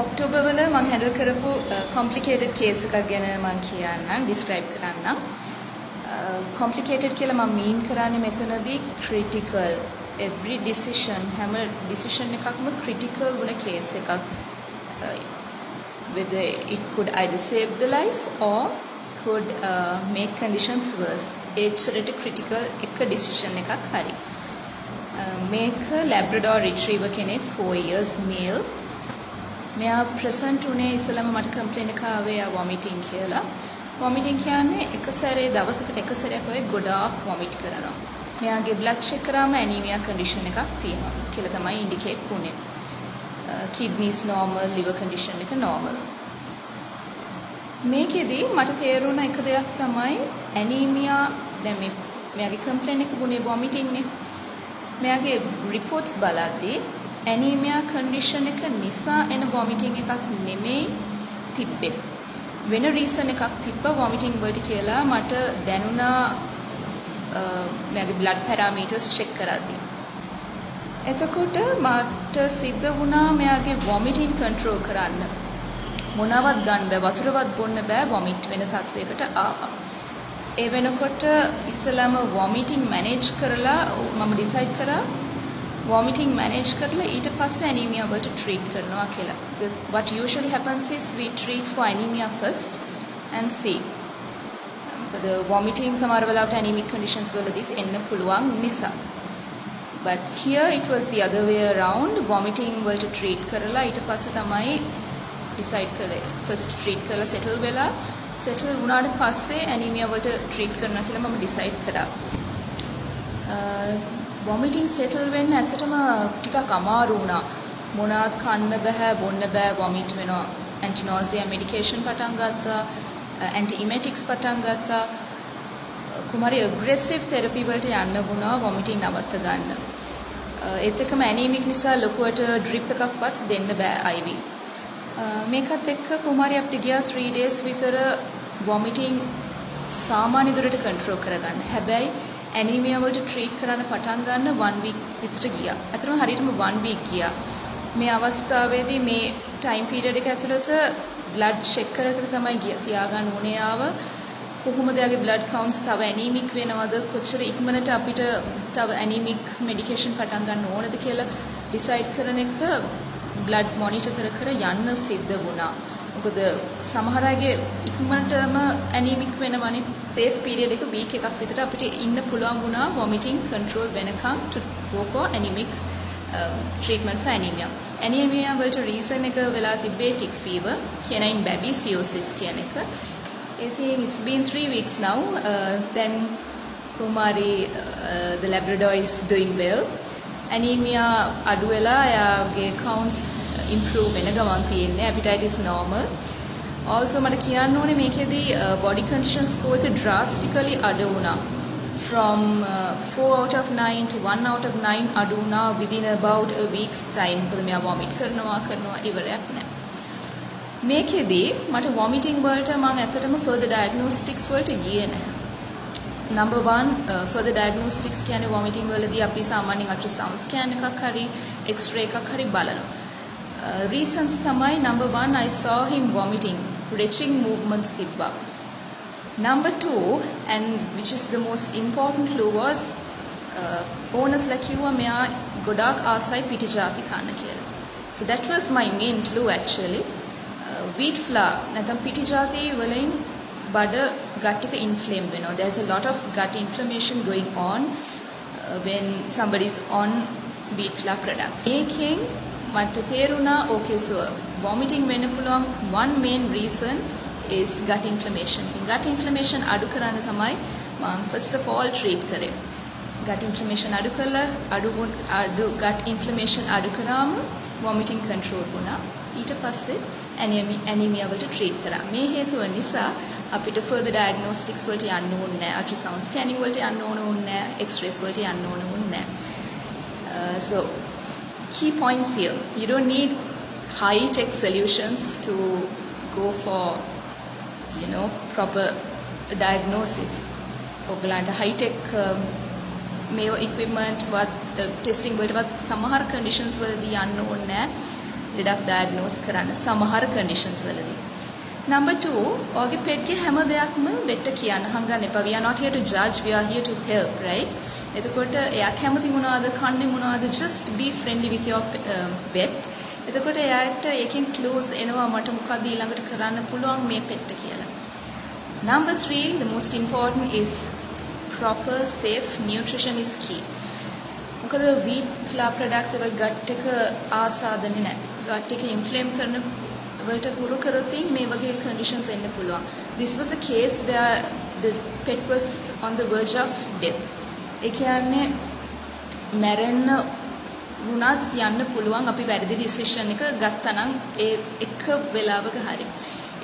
ඔක්ටෝබර් වල මම හැන්ඩල් කරපු කොම්ප්ලිකේටඩ් කේස් එකක් ගැන මම කියන්නම් ඩිස්ක්‍රයිබ් කරන්නම්. කොම්ප්ලිකේටඩ් කියලා මම මීන් කරන්නේ මෙතනදී ක්‍රිටිකල් every decision හැම decision එකක්ම ක්‍රිටිකල් වුණ කේස් එකක්. Whether it could either save the life or could make conditions worse. ඒච්චරට ක්‍රිටිකල් එක decision එකක් හරි. මේක ලැබ්‍රඩෝර් රිට්‍රීවර් කෙනෙක් 4 years male. මෙයා ප්‍රසන්ට් උනේ ඉස්සලම මට කම්ප්ලේන් එක ආවේ වොමිටින් කියලා. වොමිටින් කියන්නේ එක සැරේ දවසකට එක සැරයක් වගේ ගොඩාක් වොමිට් කරනවා. මෙයාගේ බ්ලඩ් චෙක් කරාම ඇනීමියා කන්ඩිෂන් එකක් තියෙනවා කියලා තමයි ඉන්ඩිකේට් වුනේ. කිඩ්නීස් නෝමල්, liver condition එක නෝමල්. මේකෙදි මට තේරුණ එක දෙයක් තමයි ඇනීමියා දැන් මෙයාගේ කම්ප්ලේන් එක වුනේ වොමිටින්නේ. මෙයාගේ රිපෝට්ස් බලද්දී ඇනීමියා කන්ඩිෂන් එක නිසා එන වොමිටින් එකක් නෙමෙයි තිබ්බේ. වෙන රීසන් එකක් තිබ්බා වොමිටින් වලට කියලා මට දැනුණා මෙයාගේ බ්ලඩ් පැරාමීටර්ස් චෙක් කරද්දී. එතකොට මට සිද්ධ වුණා මෙයාගේ වොමිටින් කන්ට්‍රෝල් කරන්න. මොනවත් ගන්න බෑ, වතුරවත් බොන්න බෑ, වොමිට් වෙන තත්වයකට ආවා. ඒ වෙනකොට ඉස්සලාම වොමිටින් මැනේජ් කරලා මම ඩිසයිඩ් කරා vomiting manage කරලා ඊට පස්සේ anemia වලට treat කරනවා කියලා. This what usually happens is we treat for anemia first and see. The vomiting සමහර වෙලාවට anemic conditions වලදීත් එන්න පුළුවන් නිසා. But here it was the other way around. Vomiting වලට treat කරලා ඊට පස්සේ තමයි decide කරේ. First treat කරලා settle වුණාට පස්සේ anemia වලට treat කරනවා කියලා මම decide කරා. vomiting settle වෙන්න ඇත්තටම ටිකක් අමාරු වුණා. මොනවත් කන්න බෑ, බොන්න බෑ, vomit වෙනවා. anti nausea medication පටන් ගත්තා, anti emetics පටන් ගත්තා. කුමාරි aggressive therapy වලට යන්න වුණා vomiting නවත්ත ගන්න. ඒත් එක්කම anemic නිසා ලොකුවට drip එකක්වත් දෙන්න බෑ IV. මේකත් එක්ක කුමාරි අපිට ගියා 3 days විතර vomiting සාමාන්‍ය දුරට control කරගන්න. හැබැයි anemia වලට treat කරන්න පටන් ගන්න 1 week විතර ගියා. අතරම හරියටම 1 week ගියා. මේ අවස්ථාවේදී මේ time period එක ඇතුළත blood check කර තමයි ගියා. තියාගන්න ඕනේ ආව කොහොමද යාගේ blood counts තව anemic වෙනවද, කොච්චර ඉක්මනට අපිට තව anemic medication පටන් ගන්න ඕනද කියලා decide කරන එක blood monitor කර යන්න සිද්ධ වුණා. මොකද සමහර අයගේ ඉක්මනටම anemic වෙනවනේ. safe period එක week එකක් විතර අපිට ඉන්න පුළුවන් වුණා vomiting control වෙනකන් to go for anemic treatment for anemia. anemia වලට reason එක වෙලා තිබ්බේ tick fever, canine babesiosis කියන එක. I think it's been 3 weeks now. Then Kumari, the Labrador is doing well. anemia අඩු වෙලා එයාගේ counts improve වෙන ගමන් තියෙන්නේ. appetite is normal. Also මට කියන්න ඕනේ මේකෙදී body condition score එක drastically අඩු වුණා. From 4 out of 9 to 1 out of 9 අඩු වුණා within about a week's time. මොකද මෙයා vomit කරනවා ඉවරයක් නැහැ. මේකෙදී මට vomiting වලට මම ඇත්තටම further diagnostics වලට ගියේ නැහැ. Number 1 further diagnostics කියන්නේ vomiting වලදී අපි සාමාන්‍යයෙන් ultrasound scan එකක් හරි x-ray එකක් හරි බලනවා. Reasons තමයි number 1 I saw him vomiting, retching movements tibba. Number 2 and which is the most important clue was owners like you meya godak asai piti jati kanna kiyala. So that was my main clue actually. Wheat flour natham piti jati වලින් බඩ gut එක inflame වෙනවා. There's a lot of gut inflammation going on when somebody is on wheat flour products. Making මට තේරුණා okay so vomiting වෙන්න පුළුවන් one main reason is gut inflammation. gut inflammation අඩු කරන්න තමයි මම first of all treat කරේ. gut inflammation අඩු කළා gut inflammation අඩු කරාම vomiting control වුණා. ඊට පස්සේ anemia වලට treat කරා. මේ හේතුව නිසා අපිට further diagnostics වලට යන්න ඕනේ නැහැ. ultrasound scanning වලට යන්න ඕනේ නැහැ. x-rays වලට යන්න ඕනේ නැහැ. So key points here. You don't need high-tech solutions to go for, proper diagnosis. ඔයගලන්ට high-tech මේව equipment වත් testing වලටවත් සමහර conditions වලදී යන්න ඕනේ නැහැ. ලෙඩක් ඩයග්නෝස් කරන්න සමහර කන්ඩිෂන්ස් වලදී. Number 2, ඔයගේ පෙට්ගේ හැම දෙයක්ම වෙට කියන්න හංගන්න එපා. We are not here to judge, we are here to help, right? එතකොට එයා කැමති මොනවද, කන්නේ මොනවද, just be friendly with your pet. එතකොට එයාට ඒකෙන් clues එනවා මට මොකක්ද ඊළඟට කරන්න පුළුවන් මේ පෙට්ට කියලා. Number 3, the most important is proper safe nutrition is key. මොකද wheat flour products එක gut එක ආසාදනේ නැහැ. gut එක inflame කරන වලට හුරු කරොත් මේ වගේ conditions එන්න පුළුවන්. This was a case where the pet was on the verge of death. ඒ කියන්නේ මැරෙන්න වුණත් යන්න පුළුවන් අපි වැරදි decision එක ගත්තා නම් ඒ එක වෙලාවක හරි.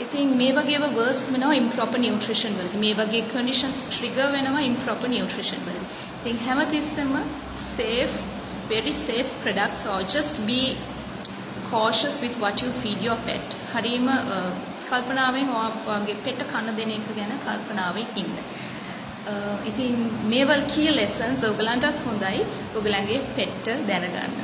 ඉතින් මේ වගේම worse වෙනවා improper nutrition වලදී. මේ වගේ conditions trigger වෙනවා improper nutrition වලදී. ඉතින් හැමතිස්සෙම safe, very safe products or just be cautious with what you feed your pet. හරීම කල්පනාවෙන් ඔයාගේ pet කන දෙන එක ගැන කල්පනාවෙන් ඉන්න. ඉතින් මේවල් key lessons ඔයගලන්ටත් හොඳයි ඔයගලගේ pet දැනගන්න.